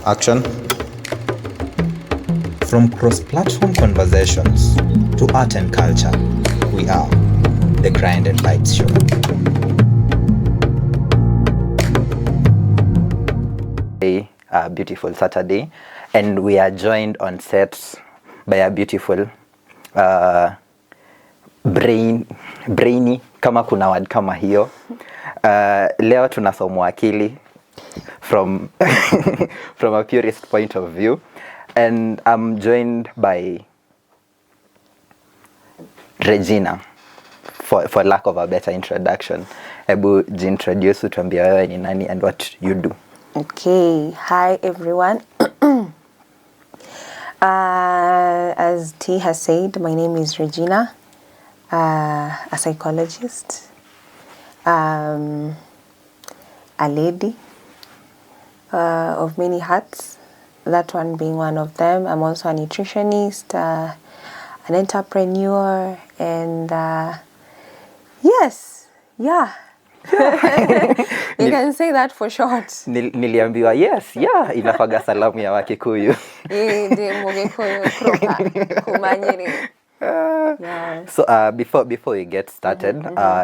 Action. From cross-platform conversations to art and culture, we are the Grind and Vibez Show. A beautiful Saturday, and we are joined on set by a beautiful brainy kama kuna word kama hiyo. Leo tunasomwa akili from from a purist point of view, and I'm joined by Regina, for lack of a better introduction. Ebu jintroduce, tuambie wewe ni nani and what you do. Okay, hi everyone. As T has said, my name is Regina, a psychologist, a lady of many hats, that one being one of them. I'm also a nutritionist, an entrepreneur, and yes, yeah. You can say that for short. Niliambiwa yes, yeah, inafaga salamu ya Wakikuyu. So before we get started,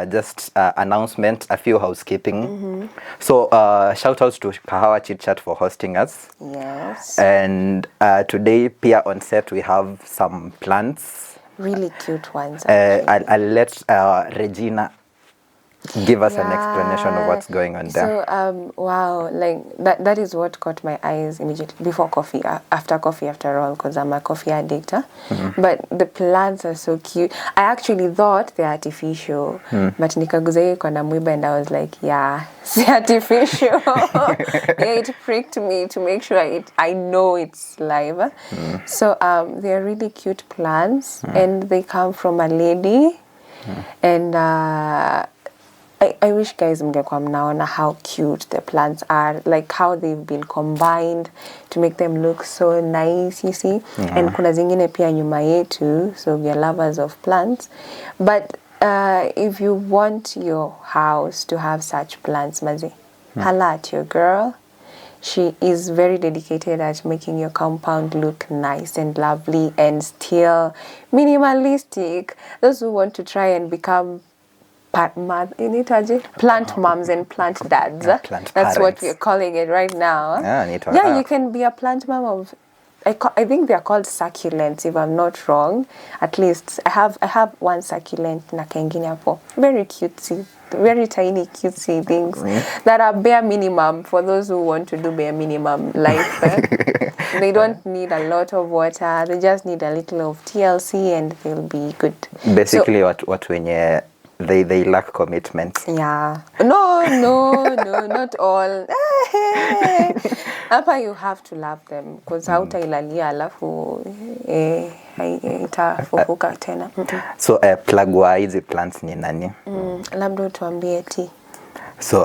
just announcement, a few housekeeping. So shout outs to Kahawa Chit Chat for hosting us. Yes. And today, pia on set, we have some plants. Really cute ones. I'll let Regina give us an explanation of what's going on there. So, wow, like that is what caught my eyes immediately before coffee, after all, because I'm a coffee addict. But the plants are so cute. I actually thought they're artificial, but nikaguza kona mwiba and I was like, yeah, it's artificial. Yeah, it pricked me to make sure I know it's live. So they're really cute plants, and they come from a lady, and I wish guys mngekuwa mnaona how cute the plants are, like how they've been combined to make them look so nice, you see. And kuna zingine pia nyuma yetu, so we are lovers of plants. But if you want your house to have such plants, mazi, hala at your girl. She is very dedicated at making your compound look nice and lovely and still minimalistic. Those who want to try and become plant moms and plant dads. Plant That's parents. what we're calling it right now. Yeah, you can be a plant mom of, I think they're called succulents, if I'm not wrong. At least I have one succulent na kengine hapo. Very cutesy, very tiny cutesy things that are bare minimum for those who want to do bare minimum life. They don't need a lot of water. They just need a little of TLC and they'll be good. Basically, so, what wenye they lack commitment. Yeah. No, not all. Hapa you have to love them because hautailalia alafu itafufuka tena. So plug wa hizi plants ni nani? Labda tuambie T. So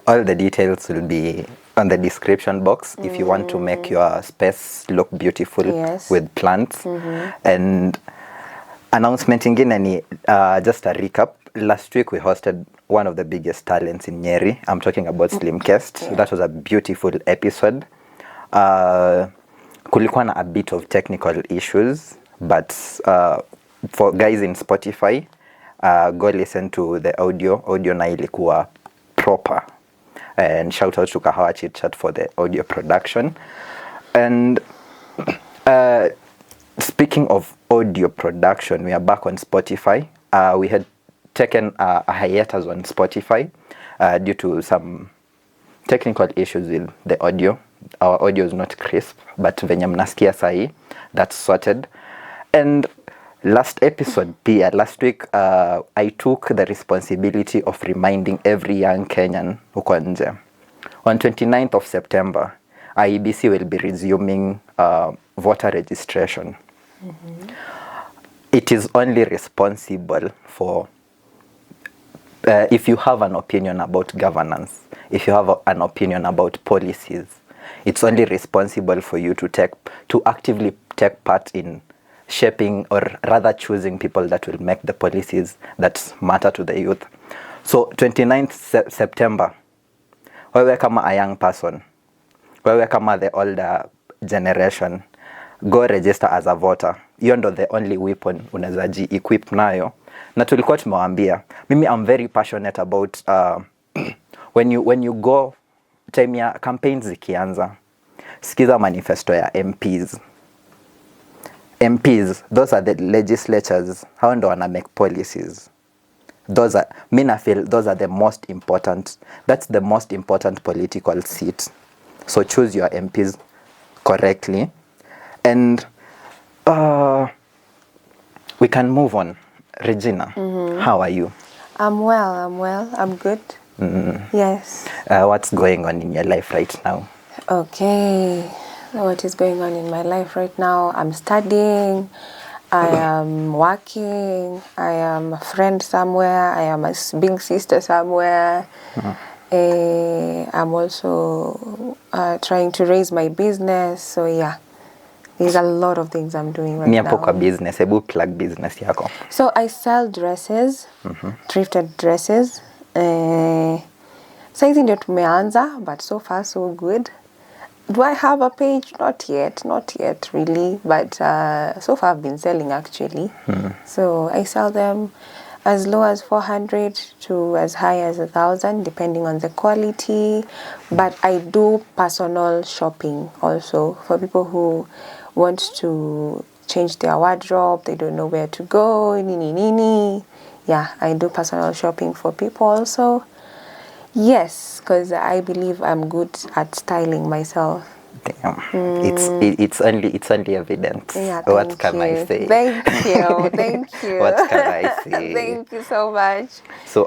all the details will be on the description box if you want to make your space look beautiful with plants. And announcement ingine ni just a recap. Last week we hosted one of the biggest talents in Nyeri. I'm talking about Slimcast. Yeah. That was a beautiful episode. Kulikuwa na a bit of technical issues, but for guys in Spotify, go listen to the audio. Audio na ilikuwa proper. And shout out to Kahawa Chit Chat for the audio production. And speaking of audio production, we are back on Spotify. We had taken a hiatus on Spotify due to some technical issues with the audio. Our audio is not crisp, but venye mnasikia sahi, that's sorted. And last week, I took the responsibility of reminding every young Kenyan huko nje. On 29th of September, IEBC will be resuming voter registration. It is only responsible for if you have an opinion about governance, if you have an opinion about policies, it's only responsible for you to actively take part in shaping or rather choosing people that will make the policies that matter to the youth. So 29th September, wewe kama a young person, wewe kama the older generation, go register as a voter. Hiyo ndo the only weapon unaweza equip nayo. Na tulikuwa tumewaambia, mimi I'm very passionate about when you go time ya campaigns zikianza, sikiza manifesto ya MPs, those are the legislatures, hao ndo wana make policies. I feel those are the most important, that's the most important political seat. So choose your MPs correctly. And we can move on. Regina, how are you? I'm well. I'm good. Yes. What's going on in your life right now? Okay. What is going on in my life right now? I'm studying. I am working. I am a friend somewhere. I am a big sister somewhere. I'm also trying to raise my business. So yeah, there's a lot of things I'm doing right now. Kwa business, hebu plug business yako. So I sell dresses, thrifted dresses. Saizi ndio tumeanza, but so far so good. Do I have a page? Not yet really, but so far I've been selling actually. So I sell them as low as 400 to as high as 1,000 depending on the quality. But I do personal shopping also for people who want to change their wardrobe, they don't know where to go, nini. Yeah, I do personal shopping for people also. Yes, because I believe I'm good at styling myself. Damn. It's only evidence. Yeah, What can I say? Thank you. What can I say? Thank you so much. So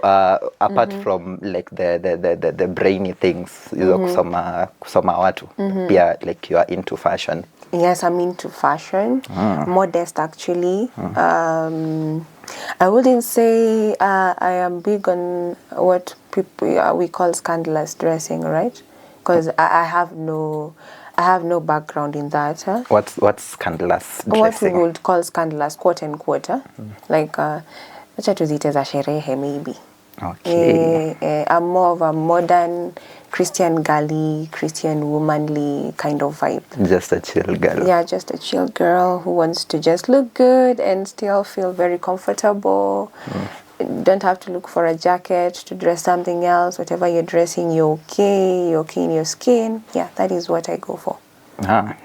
apart from like the brainy things, hizo kusoma watu, pia like you are into fashion. Yes, I'm into fashion. Modest actually. I wouldn't say I am big on what people we call scandalous dressing, right? Because I have no background in that. Huh? What's scandalous dressing? What we would call scandalous, quote unquote. Like, acha tuzite za sherehe maybe. Okay. I'm more of a modern Christian girly, Christian womanly kind of vibe. Just a chill girl. Yeah, just a chill girl who wants to just look good and still feel very comfortable. Don't have to look for a jacket to dress something else. Whatever you're dressing, you're okay in your skin. Yeah, that is what I go for.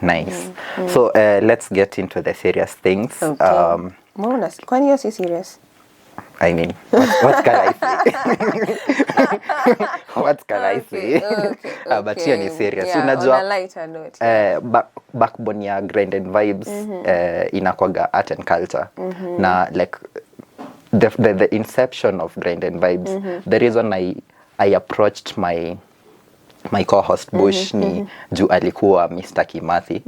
Nice. So let's get into the serious things. Okay. Kwani you're serious? I mean, what can I say? What can I say? Okay. But hiyo ni serious. Yeah, Unajua, on a lighter note. backbone ya grind and vibes inakwaga art and culture. Na like the inception of grind and vibes, the reason I approached my co-host Bush ni juu alikuwa Mr. Kimathi,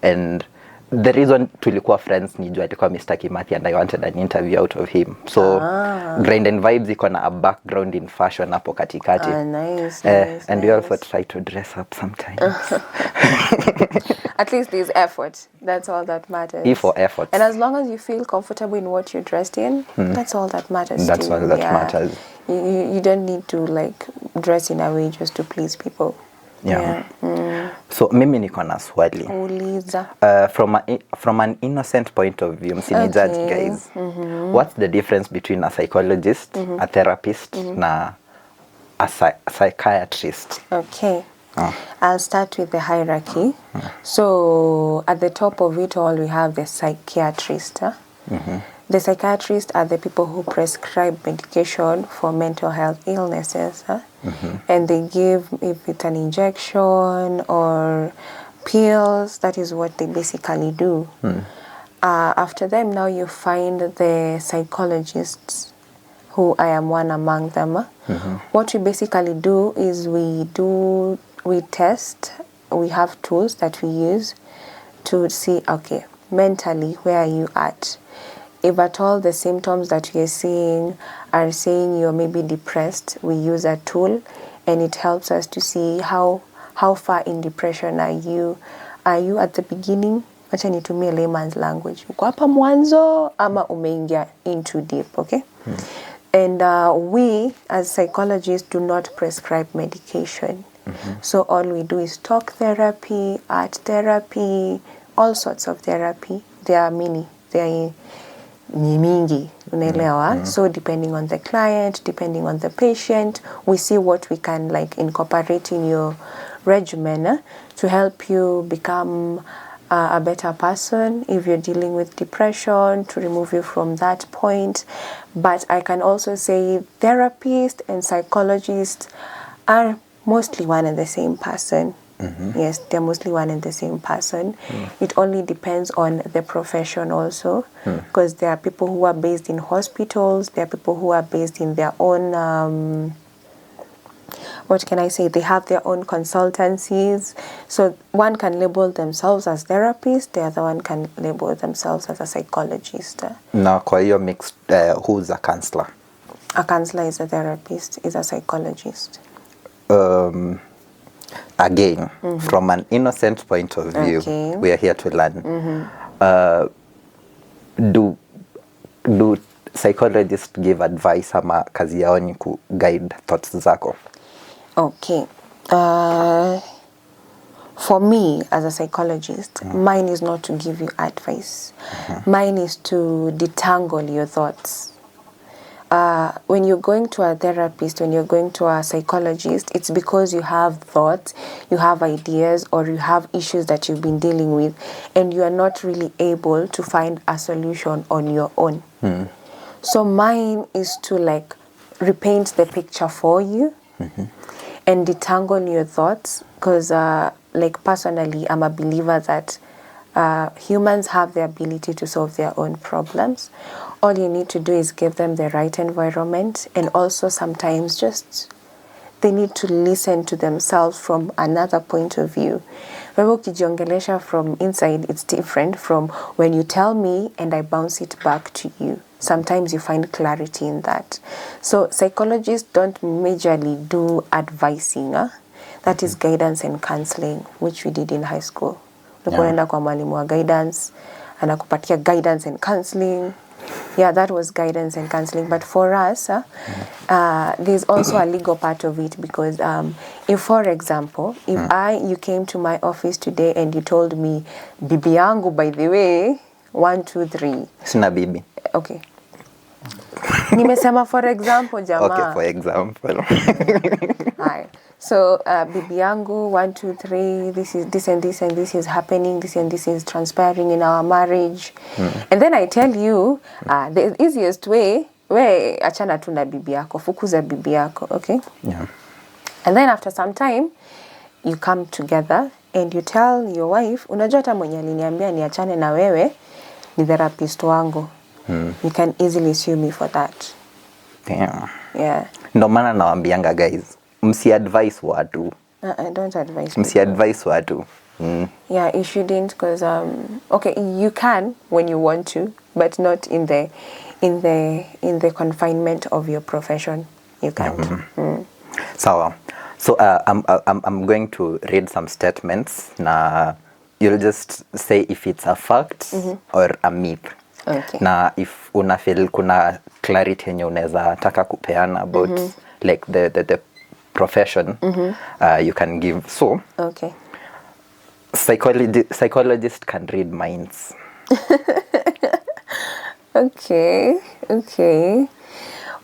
and the reason tulikuwa friends ni juu alikuwa Mr. Kimathi and I wanted an interview out of him. So grind and vibes iko na a background in fashion hapo katikati. Nice. And we also try to dress up sometimes. At least there's effort. That's all that matters. For effort. And as long as you feel comfortable in what you're dressed in, that's all that matters. That's all that matters. You don't need to like dress in a way just to please people. Yeah. So mimi niko na swali. Uliza. From an innocent point of view, msini judge guys. What's the difference between a psychologist, a therapist, na a psychiatrist? Okay. I'll start with the hierarchy. So at the top of it all, we have the psychiatrist. The psychiatrists are the people who prescribe medication for mental health illnesses. And they give, if it's an injection or pills, that is what they basically do. After them, now you find the psychologists, who I am one among them. What we basically do is we test, we have tools that we use to see, okay, mentally, where are you at? If at all the symptoms that we are seeing are saying you're maybe depressed, we use a tool and it helps us to see how far in depression are you. Are you at the beginning? Acha nitumie layman's language. Uko hapa mwanzo ama umeingia into deep, okay? And we as psychologists do not prescribe medication. So all we do is talk therapy, art therapy, all sorts of therapy. There are many. There are ni mingi, unaelewa. So depending on the client, depending on the patient, we see what we can like incorporate in your regimen to help you become a better person if you're dealing with depression, to remove you from that point. But I can also say therapist and psychologist are mostly one and the same person. Yes, they're mostly one and the same person. It only depends on the profession also, because there are people who are based in hospitals, there are people who are based in their own what can I say, they have their own consultancies. So one can label themselves as therapist, the other one can label themselves as a psychologist. Now, kwa hiyo mixed, who's a counselor? A counselor is a therapist, is a psychologist. Again, from an innocent point of view, Okay. we are here to learn. Do psychologists give advice ama kazi yao ni ku guide thoughts zako? Okay. For me, as a psychologist, mine is not to give you advice. Mine is to detangle your thoughts. When you're going to a therapist, when you're going to a psychologist, it's because you have thoughts, you have ideas, or you have issues that you've been dealing with, and you are not really able to find a solution on your own. So mine is to like repaint the picture for you and detangle your thoughts, because like personally, I'm a believer that humans have the ability to solve their own problems. All you need to do is give them the right environment, and also sometimes just they need to listen to themselves from another point of view. Wewe ukijiongelesha from inside, it's different from when you tell me and I bounce it back to you. Sometimes you find clarity in that. So psychologists don't majorly do advising. That is guidance and counseling, which we did in high school. Unaenda kwa mwalimu wa guidance, anakupatia guidance and counseling. Yeah, that was guidance and counseling. But for us, there's also a legal part of it, because if, for example, if you came to my office today and you told me, bibi yangu, by the way, 1, 2, 3. Sina bibi. Okay. Nimesema for example, jamaa. Okay, for example. Hi. So, bibi yangu, 1, 2, 3, this and this is happening, this and this is transpiring in our marriage. And then I tell you, the easiest way, achana tu na bibi yako, fukuza bibi yako, okay? Yeah. And then after some time, you come together and you tell your wife, unajua hata mwenye aliniambia niachane na wewe, ni therapist wangu. You can easily sue me for that. Damn. Yeah. Ndo maana nawaambianga guys, msi-advise watu. Don't advise people. Msi-advise watu. Yeah, you shouldn't, because okay, you can when you want to, but not in the confinement of your profession. You can't. Sawa. So I'm going to read some statements. Na you'll just say if it's a fact or a myth. Okay. Na if una feel kuna clarity yenye unaweza taka kupeana about like the profession, you can give. So Okay. Psychologist can read minds. Okay.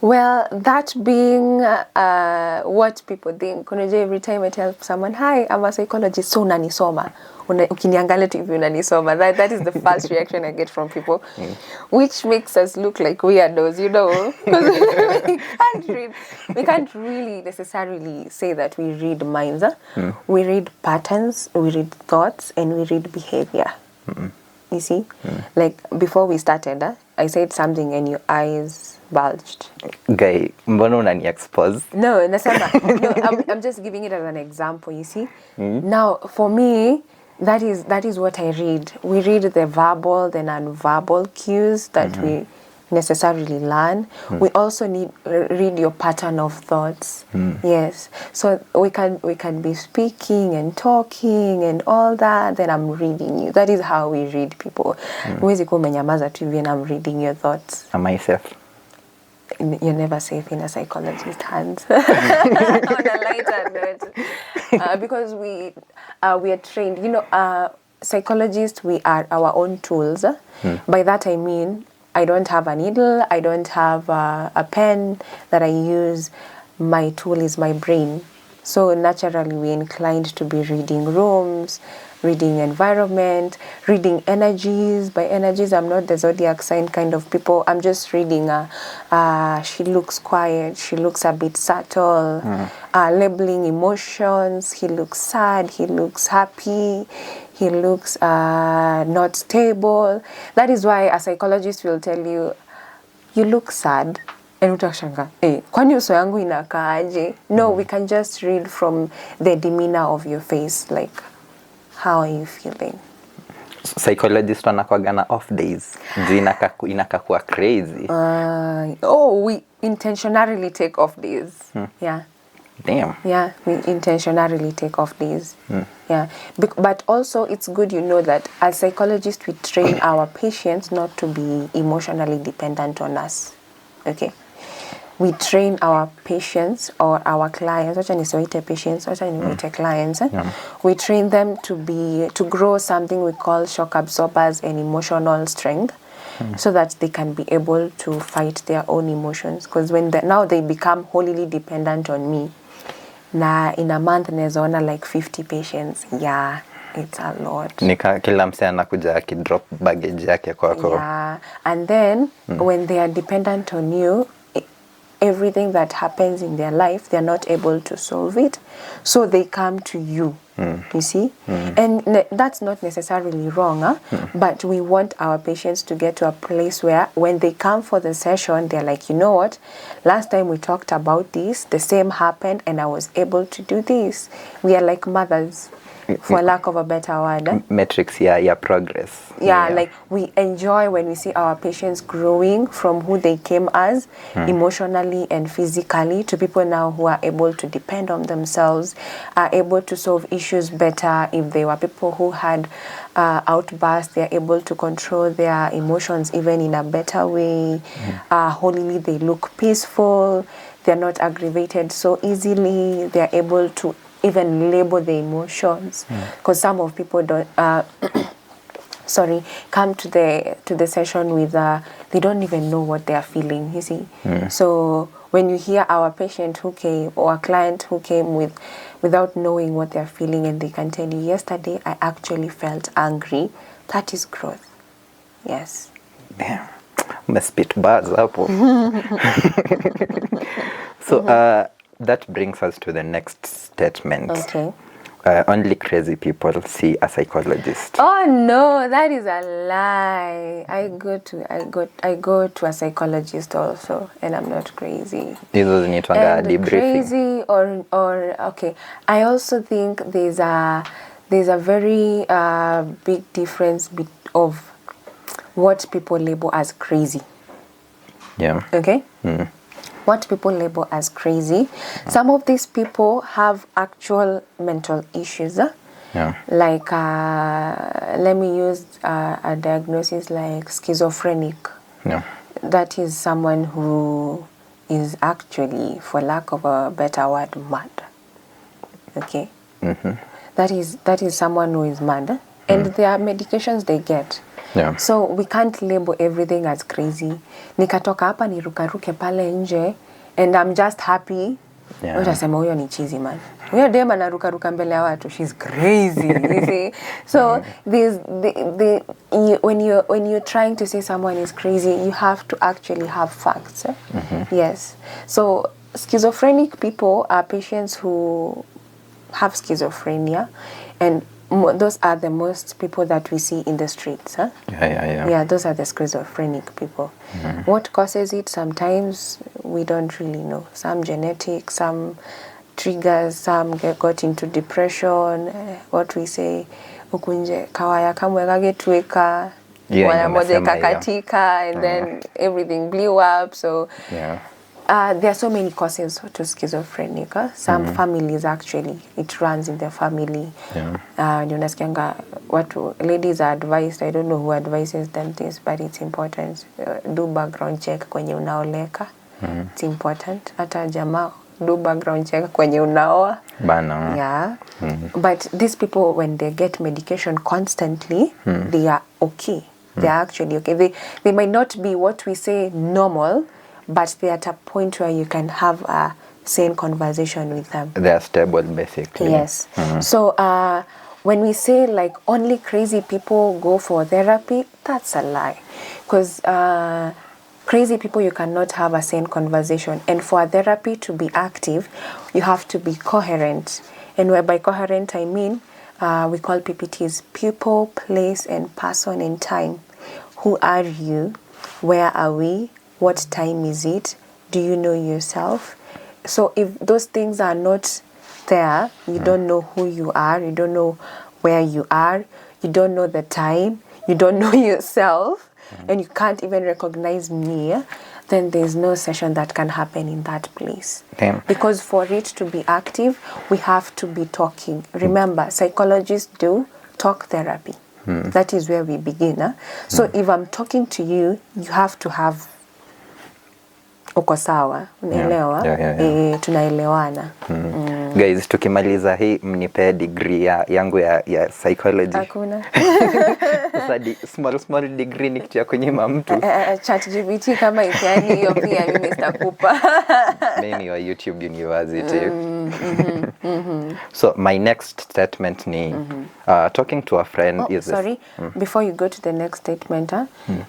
Well, that being what people think. Every time I tell someone, hi, I'm a psychologist, so unanisoma. Ukiniangalia TV unanisoma. That is the first reaction I get from people, which makes us look like weirdos, you know. Because we can't really necessarily say that we read minds. We read patterns, we read thoughts, and we read behavior. You see? Like before we started, I said something and your eyes bulged. Guy, mbona unani expose? No, I'm just giving it as an example, you see? Now, for me, that is what I read. We read the verbal, the non-verbal cues that we necessarily learn. We also read your pattern of thoughts. Yes. So we can be speaking and talking and all that, then I'm reading you. That is how we read people. Huwezi kuwa umenyamaza tu hivi and I'm reading your thoughts. Myself. you're never safe in a psychologist's hands. On a lighter note, because we are trained. Psychologists, we are our own tools. By that I mean, I don't have a needle, I don't have a pen that I use. My tool is my brain. So naturally we're inclined to be reading rooms, reading environment, reading energies. By energies, I'm not the zodiac sign kind of people. I'm just reading, she looks quiet, she looks a bit subtle, labeling emotions. He looks sad, he looks happy, he looks not stable. That is why a psychologist will tell you, you look sad. And utashanga, kwani uso yangu inakaaje? No, we can just read from the demeanor of your face, like, how are you feeling? Psychologist wanakuwaga na off days. Juu inakakuwa crazy. We intentionally take off days. Yeah. Damn. Yeah, we intentionally take off days. Yeah. But also it's good, that as psychologists we train our patients not to be emotionally dependent on us. Okay. We train our patients or our clients, clients. We train them to grow something we call shock absorbers and emotional strength, so that they can be able to fight their own emotions. Because now they become wholly dependent on me. Na in a month nazoona like 50 patients. Yeah, it's a lot. Kila mse anakuja akidrop baggage yake kwako. Yeah, and then when they are dependent on you, everything that happens in their life, they're not able to solve it. So they come to you, you see? And that's not necessarily wrong, but we want our patients to get to a place where when they come for the session, they're like, you know what? Last time we talked about this, the same happened and I was able to do this. We are like mothers. For lack of a better word. Metrics, yeah, progress. Yeah, like we enjoy when we see our patients growing from who they came as, emotionally and physically, to people now who are able to depend on themselves, are able to solve issues better. If they were people who had outbursts, they're able to control their emotions even in a better way. Wholly, they look peaceful. They're not aggravated so easily. They're able to even label the emotions, because some of people don't come to the session with they don't even know what they are feeling, you see. So when you hear our patient who came or a client who came without knowing what they're feeling, and they can tell you, yesterday I actually felt angry, that is growth. Yes. Damn. Spit bars hapo. So that brings us to the next statement. Okay. Only crazy people see a psychologist. Oh no, that is a lie. I go to a psychologist also, and I'm not crazy. Hizo zinaitwanga debriefing. Crazy or okay. I also think there's a very big difference of what people label as crazy. Yeah. Okay. What people label as crazy. Some of these people have actual mental issues. Yeah. Like, let me use a diagnosis like schizophrenic. Yeah. That is someone who is actually, for lack of a better word, mad. Okay? That is someone who is mad. And there are medications they get. Yeah. So we can't label everything as crazy. Nikatoka hapa nirukaruke pale nje and I'm just happy. Yeah. Utasema huyo ni cheesy man. Huyo dem anarukaruka mbele ya watu, she's crazy. You see? So when you're trying to say someone is crazy, you have to actually have facts. Yes. So schizophrenic people are patients who have schizophrenia, and those are the most people that we see in the streets. Yeah, those are the schizophrenic people. What causes it? Sometimes we don't really know. Some genetic, some triggers, some got into depression. What we say, ukunje kawaya kamwe kagetweka, waya moja ikakatika, and then everything blew up. So there are so many causes to schizophrenic. Some families actually, it runs in the family. Unasikianga watu, ladies are advised, I don't know who advises them this, but it's important. Do background check kwenye unaoleka. It's important. Hata jamaa do background check kwenye unaoa. Bana. Yeah. But these people, when they get medication constantly, they are okay. They are actually okay. They might not be what we say normal, but they're at a point where you can have a sane conversation with them. They are stable, basically. Yes. So when we say like only crazy people go for therapy, that's a lie. Because crazy people, you cannot have a sane conversation. And for a therapy to be active, you have to be coherent. And by coherent, I mean, we call PPTs people, place, and person in time. Who are you? Where are we? What time is it? Do you know yourself? So if those things are not there, you don't know who you are, you don't know where you are, you don't know the time, you don't know yourself, and you can't even recognize me, then there's no session that can happen in that place. Damn. Because for it to be active, we have to be talking. Remember, psychologists do talk therapy. That is where we begin. So if I'm talking to you, you have to have uko sawa, unaelewa? Yeah. Tunaelewana. Guys, tukimaliza hii mnipe degree yangu ya psychology. Hakuna. Sasa small degree ni kitu ya kunyima mtu. ChatGPT kama ikiani hiyo pia mimi sitakupa. Mimi wa YouTube University. So my next statement ni talking to a friend is sorry, before you go to the next statement,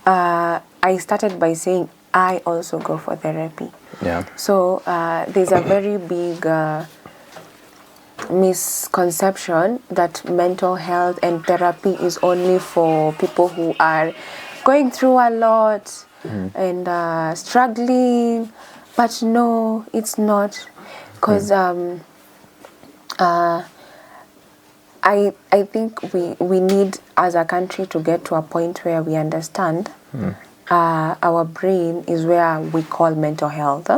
I started by saying I also go for therapy. Yeah. So there's a very big misconception that mental health and therapy is only for people who are going through a lot and struggling. But no, it's not. Because I think we need as a country to get to a point where we understand our brain is where we call mental health.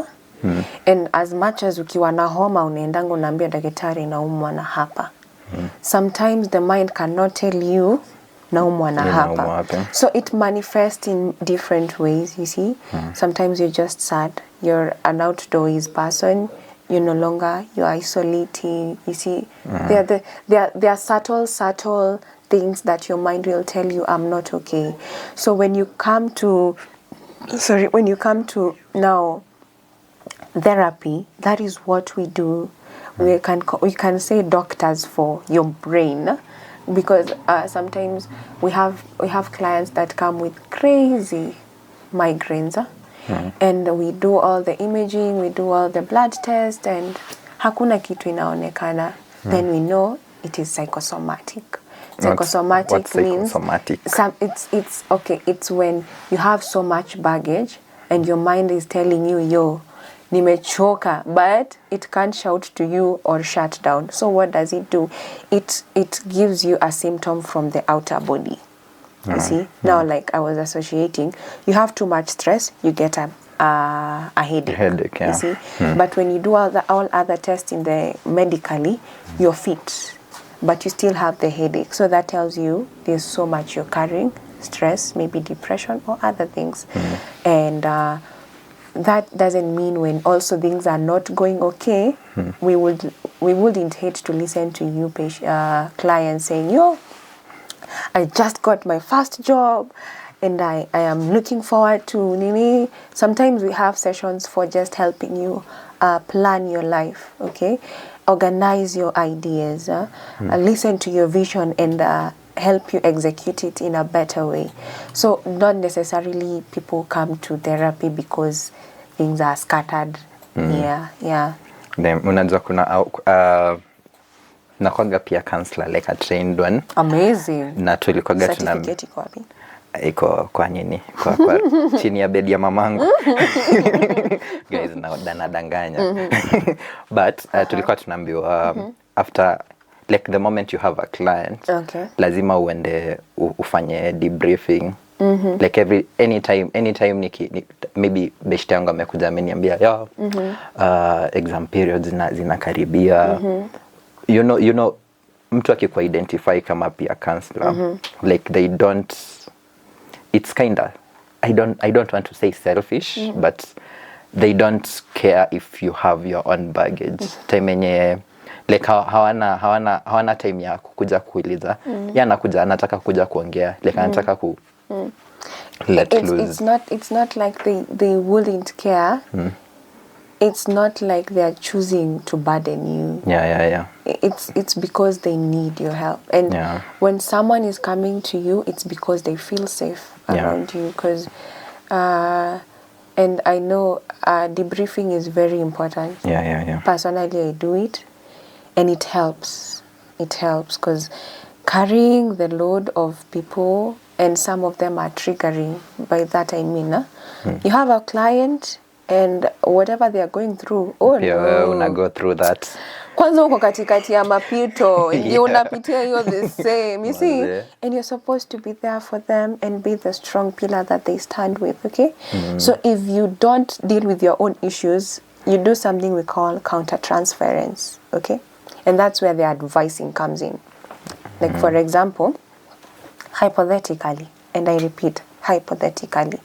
And as much as ukiwa na homa unaendanga unaambia daktari naumwa na hapa. Sometimes the mind cannot tell you naumwa na hapa. So it manifests in different ways, you see. Sometimes you're just sad. You're an outdoors person. You're no longer, you're isolating, you see. There are subtle things that your mind will tell you, I'm not okay. So when you come to now therapy, that is what we do. We can say doctors for your brain, because sometimes we have clients that come with crazy migraines. And we do all the imaging, we do all the blood tests, and hakuna kitu inaonekana. Then we know it is psychosomatic. Psychosomatic means it's okay. It's when you have so much baggage and your mind is telling you, yo, nimechoka, but it can't shout to you or shut down. So what does it do? It gives you a symptom from the outer body. You see, now like I was associating, you have too much stress, you get a headache. Yeah. You see, but when you do all other tests in the medically, you're fit, but you still have the headache. So that tells you there's so much you're carrying, stress, maybe depression or other things, and that doesn't mean when also things are not going okay, we wouldn't hate to listen to you, clients saying, yo, I just got my first job and I am looking forward to Nini. Sometimes we have sessions for just helping you plan your life, okay? Organize your ideas, listen to your vision and help you execute it in a better way. So not necessarily people come to therapy because things are scattered. Yeah. Then unajua kuna nakwanga pia counselor, like a trained one. Amazing. Na tulikuwaga certificate iko wapi? Iko kwa nini? Kwa chini ya bedi ya mamangu. Guys, nadanganya. But tulikuwa tunaambiwa after, like the moment you have a client, lazima uende ufanye debriefing. Like anytime maybe beshte yangu amekuja ameniambia exam periods zinakaribia. You know mtu akikuwa identify kama pia counselor, like they don't, it's kinda, I don't want to say selfish, but they don't care if you have your own baggage. Time yenye like hawana time ya kukuja kuuliza. Yeye anakuja anataka kuja kuongea, like anataka ku let loose. It's not like they wouldn't care. It's not like they are choosing to burden you. Yeah. It's because they need your help. And when someone is coming to you, it's because they feel safe around you. Because and I know debriefing is very important. Yeah. Personally, I do it, and it helps. It helps because carrying the load of people, and some of them are triggering. By that I mean, you have a client, and whatever they are going through, una go through that. Kwanza uko katikati ya mapito, ndio unapitia hiyo the same, you see, and you're supposed to be there for them and be the strong pillar that they stand with, okay? So if you don't deal with your own issues, you do something we call counter-transference, okay? And that's where the advising comes in. Like for example, hypothetically, and I repeat, hypothetically.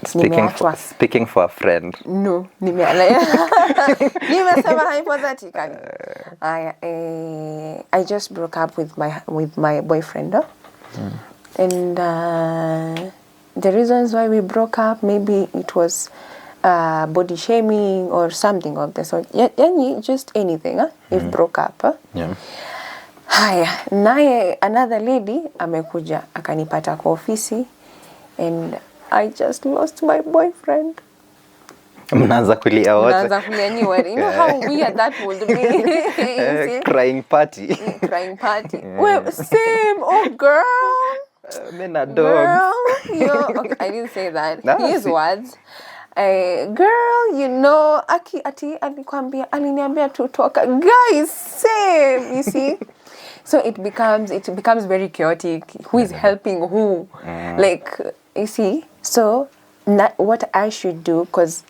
Speaking for a friend. No, nimesema hypothetically. I just broke up with my boyfriend, and the reasons why we broke up, maybe it was body shaming or something of the sort. Just anything. If broke up. Haya, naye another lady amekuja akanipata kwa ofisi, and I just lost my boyfriend. Mnaanza kulia wote. Mnaanza kulia nyiwe. You know how weird that would be. Crying party. Crying party. Well, same. Oh, girl. Men are dogs. Girl, okay, I didn't say that. His words. Girl, you know, aliniambia tutoka. Guys, same. You see? So it becomes very chaotic. Who is helping who? Like, you see? So what I should do, because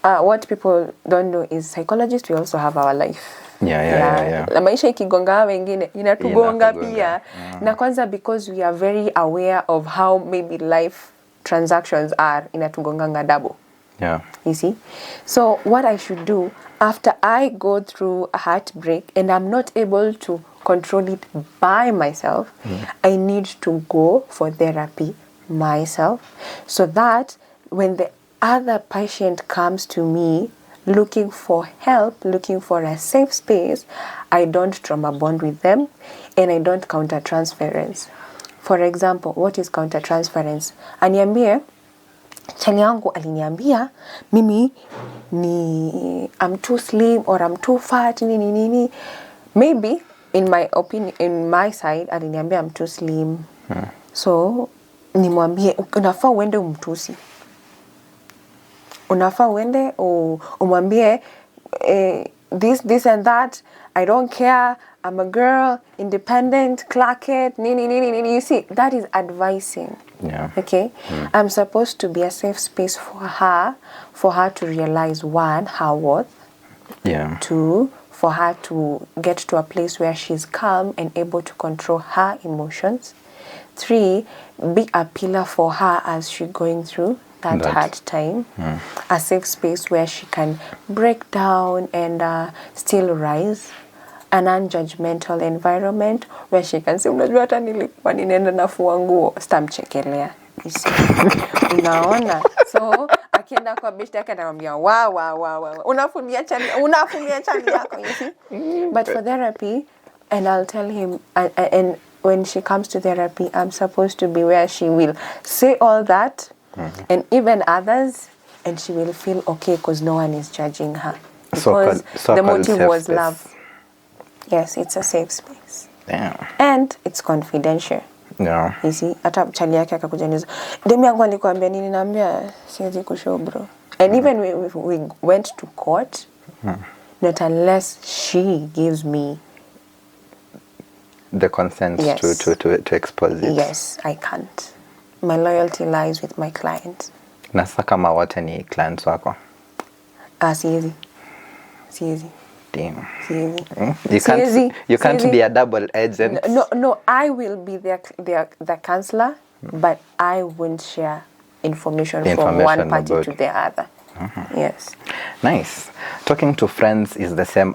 what people don't know is psychologists, we also have our life. Yeah. La maisha ikigonga wengine inatugonga pia. Na kwanza because we are very aware of how maybe life transactions are, inatugonganga double. Yeah. You see? So what I should do after I go through a heartbreak and I'm not able to control it by myself, I need to go for therapy myself, so that when the other patient comes to me looking for help, looking for a safe space, I don't trauma bond with them and I don't counter-transference. For example, what is counter-transference? Aniambie, chali yangu aliniambia, mimi I'm too slim or I'm too fat, nini. Maybe, in my opinion, in my side, aliniambia I'm too slim. So, nimwambie, unafaa uende umtusi. Unafaa uende umwambie, this and that, I don't care, I'm a girl, independent, clock it, nini. You see, that is advising. Yeah. Okay? I'm supposed to be a safe space for her to realize, one, her worth. Yeah. Two, for her to get to a place where she's calm and able to control her emotions. Three, be a pillar for her as she's going through that hard time. A safe space where she can break down and still rise. An unjudgmental environment where she can say, unajua hata nilikuwa ninaenda nafua nguo, sitamchekelea. Unaona? So, akienda kwa beshte yake anamwambia, wow. Unafulia chali yako, you see? But for therapy, and I'll tell him, and when she comes to therapy, I'm supposed to be where she will say all that, and even others, and she will feel okay because no one is judging her. Because the motive was love. Yes, it's a safe space. Yeah. And it's confidential. Yeah. You see, hata chali yake akakuja nizo. Demi yangu alikuambia nini, naambia siwezi kushow bro. And even we went to court, not unless she gives me the consent to expose it. Yes, I can't. My loyalty lies with my clients. Na sasa kama wote ni clients wako? Siwezi. Damn. You can't be a double agent. No, I will be the counselor, but I won't share information from one party to the other. Yes. Nice. Talking to friends is the same